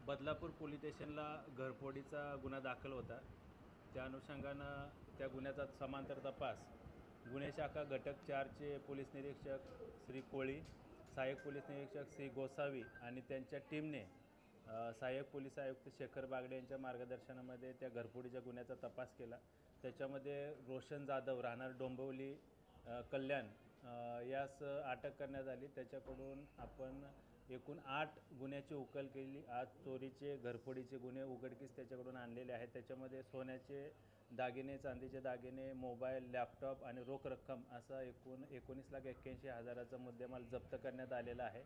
Badlapur police स्टेशनला घरफोडीचा गुन्हा दाखल होता. त्या अनुषंगानं त्या गुन्ह्याचा समांतर तपास गुन्हे शाखा घटक 4चे पोलीस निरीक्षक श्री कोळी, सहाय्यक पोलीस निरीक्षक श्री गोसावी आणि त्यांच्या टीमने सहाय्यक पोलीस आयुक्त शेखर बागडे यांच्या मार्गदर्शनामध्ये त्या घरफोडीच्या गुन्ह्याचा तपास केला. त्याच्यामध्ये रोशन जाधव राहणार डोंबिवली कल्याण यास अटक करण्यात आली. त्याच्याकडून आपण एकूण 8 गुन्ह्याची उकल केली. आज चोरीचे घरफोडीचे गुन्हे उघडकीस त्याच्याकडून आणलेले आहेत. त्याच्यामध्ये सोन्याचे दागिने, चांदीचे दागिने, मोबाईल, लॅपटॉप आणि रोख रक्कम असा एकूण 19,81,000चा मुद्देमाल जप्त करण्यात आलेला आहे.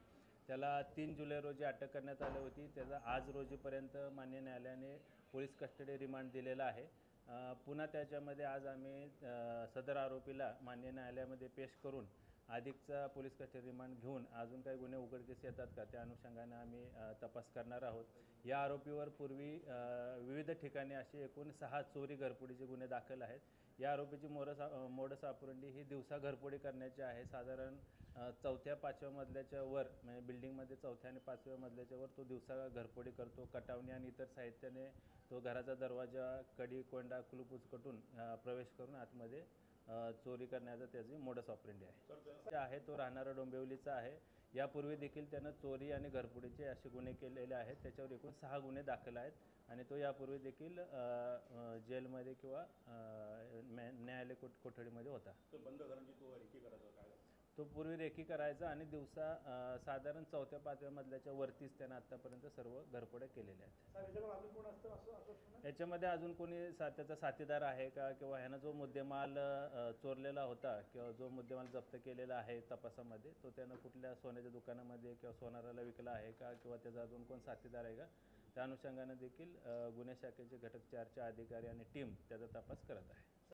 त्याला 3 जुलै रोजी अटक करण्यात आली होती. त्याचा आज रोजीपर्यंत मान्य न्यायालयाने पोलीस कस्टडी रिमांड दिलेला आहे. पुन्हा त्याच्यामध्ये आज आम्ही सदर आरोपीला मान्य न्यायालयामध्ये पेश करून अधिकचा पोलीस कस्टडी रिमांड घेऊन अजून काही गुन्हे उघडकीस येतात का त्या अनुषंगाने आम्ही तपास करणार आहोत. या आरोपीवर पूर्वी विविध ठिकाणी असे एकूण 6 चोरी घरफोडीचे गुन्हे दाखल आहेत. या आरोपीची मोडस ऑपरेंडी ही दिवसा घरफोडी करण्याची आहे. साधारण 4थ्या-5व्या मजल्याच्या वर म्हणजे बिल्डिंगमध्ये 4थ्या आणि 5व्या मजल्याच्या वर तो दिवसा घरफोडी करतो. कटावणी आणि इतर साहित्याने तो घराचा दरवाजा, कडी, कोंडा, कुलूप उचकटून प्रवेश करून आतमध्ये चोरी करण्याचा त्याची मोडस ऑपरेंडी आहे. तो राहणारा डोंबिवलीचा आहे. यापूर्वी देखील त्यानं चोरी आणि घरफोडीचे असे गुन्हे केलेले आहेत. त्याच्यावर एकूण 6 गुन्हे दाखल आहेत आणि तो यापूर्वी देखील जेलमध्ये किंवा न्यायालय कोठडीमध्ये होता. बंद घरांची तो रेकी करायचा काय? तो पूर्वी रेकी करायचा आणि दिवसा साधारण 4थ्या-5व्या मजल्याच्या वरतीच त्यानं आत्तापर्यंत सर्व घरफोड्या केलेल्या आहेत. याच्यामध्ये अजून कोणी त्याचा साथीदार आहे का किंवा ह्यानं जो मुद्देमाल चोरलेला होता किंवा जो मुद्देमाल जप्त केलेला आहे तपासामध्ये तो त्यानं कुठल्या सोन्याच्या दुकानामध्ये किंवा सोनाराला विकला आहे का किंवा त्याचा अजून कोण साथीदार आहे का त्या अनुषंगाने देखील गुन्हे शाखेचे घटक 4चे अधिकारी आणि टीम त्याचा तपास करत आहे.